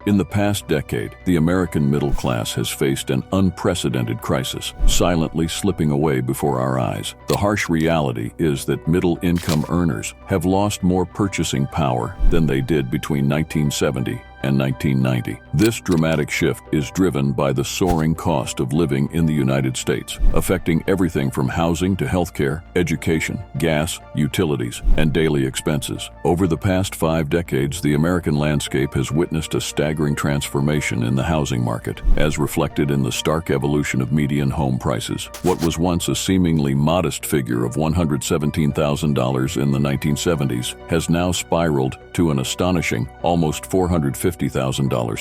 In the past decade, the American middle class has faced an unprecedented crisis, silently slipping away before our eyes. The harsh reality is that middle-income earners have lost more purchasing power than they did between 1970 and 1990. This dramatic shift is driven by the soaring cost of living in the United States, affecting everything from housing to healthcare, education, gas, utilities, and daily expenses. Over the past 5 decades, the American landscape has witnessed a staggering transformation in the housing market, as reflected in the stark evolution of median home prices. What was once a seemingly modest figure of $117,000 in the 1970s has now spiraled to an astonishing almost $450,000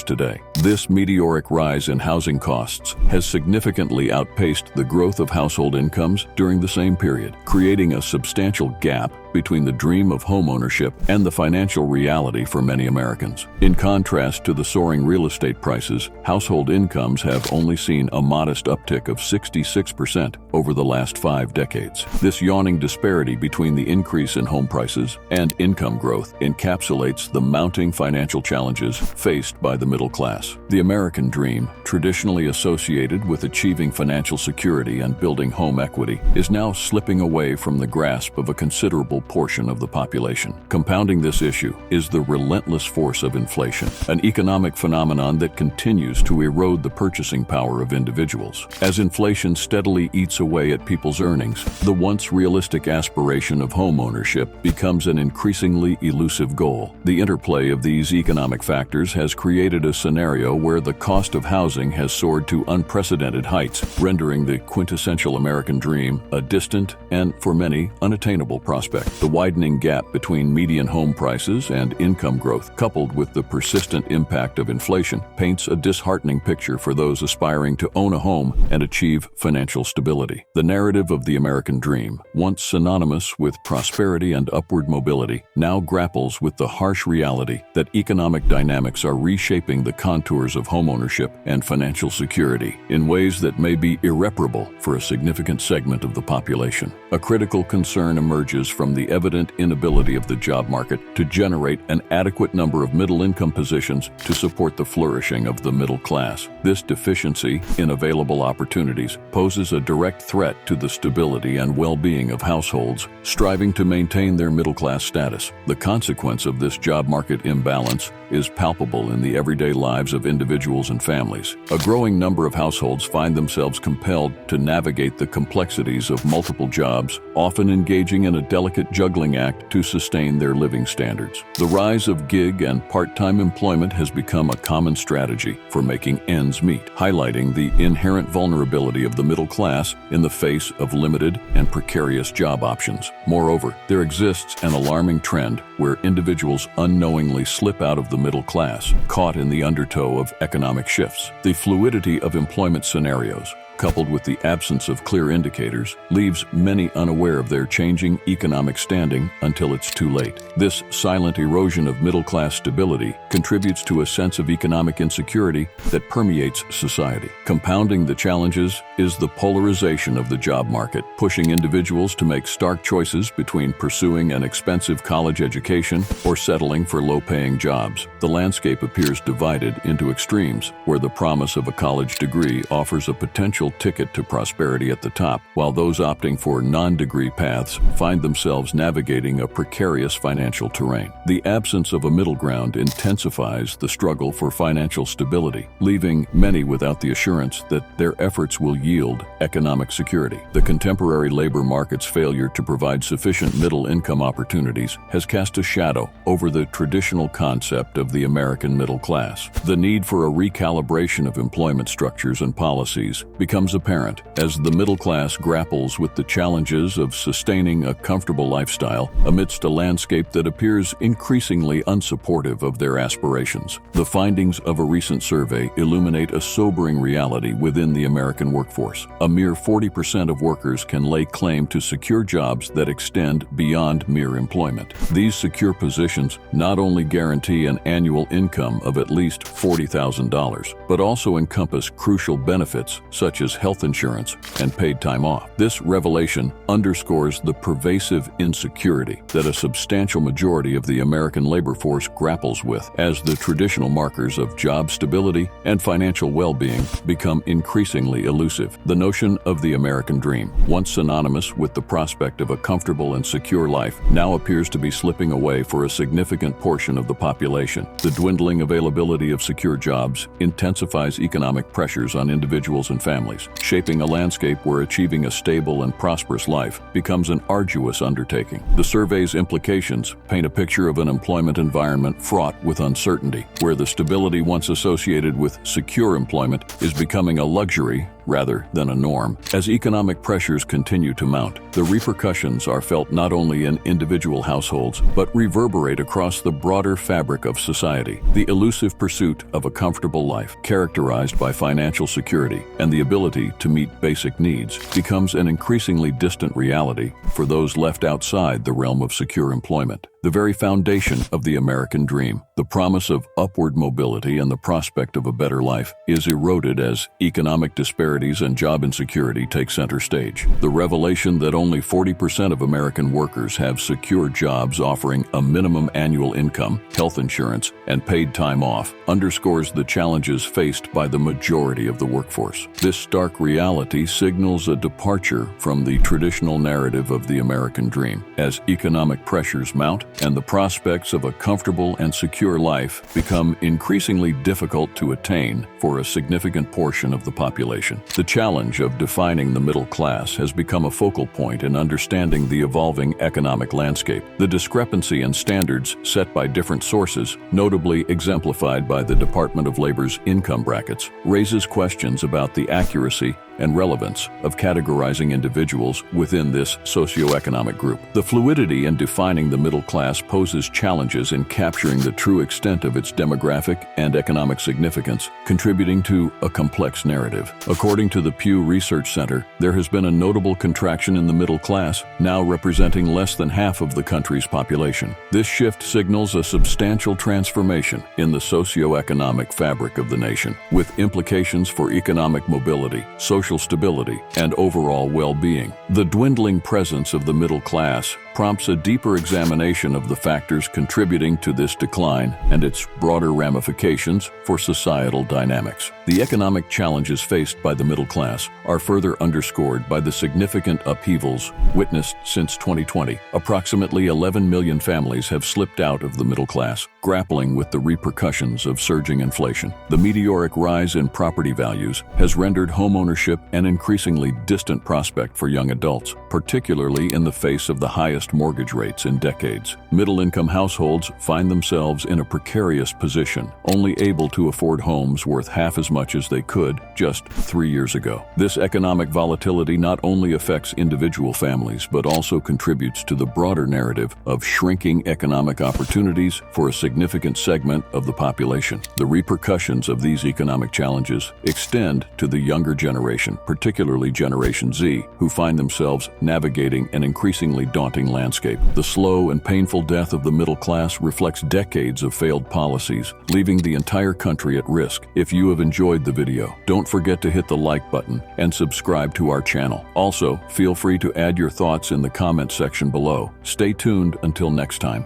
today. This meteoric rise in housing costs has significantly outpaced the growth of household incomes during the same period, creating a substantial gap between the dream of homeownership and the financial reality for many Americans. In contrast to the soaring real estate prices, household incomes have only seen a modest uptick of 66% over the last 5 decades. This yawning disparity between the increase in home prices and income growth encapsulates the mounting financial challenges faced by the middle class. The American dream, traditionally associated with achieving financial security and building home equity, is now slipping away from the grasp of a considerable portion of the population. Compounding this issue is the relentless force of inflation, an economic phenomenon that continues to erode the purchasing power of individuals. As inflation steadily eats away at people's earnings, the once realistic aspiration of home ownership becomes an increasingly elusive goal. The interplay of these economic factors has created a scenario where the cost of housing has soared to unprecedented heights, rendering the quintessential American dream a distant and, for many, unattainable prospect. The widening gap between median home prices and income growth, coupled with the persistent impact of inflation, paints a disheartening picture for those aspiring to own a home and achieve financial stability. The narrative of the American dream, once synonymous with prosperity and upward mobility, now grapples with the harsh reality that economic dynamics are reshaping the contours of homeownership and financial security in ways that may be irreparable for a significant segment of the population. A critical concern emerges from the evident inability of the job market to generate an adequate number of middle-income positions to support the flourishing of the middle class. This deficiency in available opportunities poses a direct threat to the stability and well-being of households striving to maintain their middle-class status. The consequence of this job market imbalance is palpable in the everyday lives of individuals and families. A growing number of households find themselves compelled to navigate the complexities of multiple jobs, often engaging in a delicate juggling act to sustain their living standards. The rise of gig and part-time employment has become a common strategy for making ends meet, highlighting the inherent vulnerability of the middle class in the face of limited and precarious job options. Moreover, there exists an alarming trend where individuals unknowingly slip out of the middle class, caught in the undertow of economic shifts. The fluidity of employment scenarios, coupled with the absence of clear indicators, leaves many unaware of their changing economic standing until it's too late. This silent erosion of middle-class stability contributes to a sense of economic insecurity that permeates society. Compounding the challenges is the polarization of the job market, pushing individuals to make stark choices between pursuing an expensive college education or settling for low-paying jobs. The landscape appears divided into extremes, where the promise of a college degree offers a potential ticket to prosperity at the top, while those opting for non-degree paths find themselves navigating a precarious financial terrain. The absence of a middle ground intensifies the struggle for financial stability, leaving many without the assurance that their efforts will yield economic security. The contemporary labor market's failure to provide sufficient middle-income opportunities has cast a shadow over the traditional concept of the American middle class. The need for a recalibration of employment structures and policies becomes apparent as the middle class grapples with the challenges of sustaining a comfortable lifestyle amidst a landscape that appears increasingly unsupportive of their aspirations. The findings of a recent survey illuminate a sobering reality within the American workforce. A mere 40% of workers can lay claim to secure jobs that extend beyond mere employment. These secure positions not only guarantee an annual income of at least $40,000, but also encompass crucial benefits such as as health insurance and paid time off. This revelation underscores the pervasive insecurity that a substantial majority of the American labor force grapples with as the traditional markers of job stability and financial well-being become increasingly elusive. The notion of the American dream, once synonymous with the prospect of a comfortable and secure life, now appears to be slipping away for a significant portion of the population. The dwindling availability of secure jobs intensifies economic pressures on individuals and families, shaping a landscape where achieving a stable and prosperous life becomes an arduous undertaking. The survey's implications paint a picture of an employment environment fraught with uncertainty, where the stability once associated with secure employment is becoming a luxury rather than a norm. As economic pressures continue to mount, the repercussions are felt not only in individual households, but reverberate across the broader fabric of society. The elusive pursuit of a comfortable life, characterized by financial security and the ability to meet basic needs, becomes an increasingly distant reality for those left outside the realm of secure employment. The very foundation of the American dream, the promise of upward mobility and the prospect of a better life, is eroded as economic disparities and job insecurity take center stage. The revelation that only 40% of American workers have secure jobs offering a minimum annual income, health insurance, and paid time off underscores the challenges faced by the majority of the workforce. This stark reality signals a departure from the traditional narrative of the American dream. As economic pressures mount, and the prospects of a comfortable and secure life become increasingly difficult to attain for a significant portion of the population. The challenge of defining the middle class has become a focal point in understanding the evolving economic landscape. The discrepancy in standards set by different sources, notably exemplified by the Department of Labor's income brackets, raises questions about the accuracy and relevance of categorizing individuals within this socioeconomic group. The fluidity in defining the middle class poses challenges in capturing the true extent of its demographic and economic significance, contributing to a complex narrative. According to the Pew Research Center, there has been a notable contraction in the middle class, now representing less than half of the country's population. This shift signals a substantial transformation in the socioeconomic fabric of the nation, with implications for economic mobility, social stability, and overall well-being. The dwindling presence of the middle class prompts a deeper examination of the factors contributing to this decline and its broader ramifications for societal dynamics. The economic challenges faced by the middle class are further underscored by the significant upheavals witnessed since 2020. Approximately 11 million families have slipped out of the middle class, grappling with the repercussions of surging inflation. The meteoric rise in property values has rendered homeownership an increasingly distant prospect for young adults, particularly in the face of the highest mortgage rates in decades. Middle-income households find themselves in a precarious position, only able to afford homes worth half as much as they could just 3 years ago. This economic volatility not only affects individual families, but also contributes to the broader narrative of shrinking economic opportunities for a significant segment of the population. The repercussions of these economic challenges extend to the younger generation, particularly Generation Z, who find themselves navigating an increasingly daunting landscape. The slow and painful death of the middle class reflects decades of failed policies, leaving the entire country at risk. If you have enjoyed the video, don't forget to hit the like button and subscribe to our channel. Also, feel free to add your thoughts in the comment section below. Stay tuned until next time.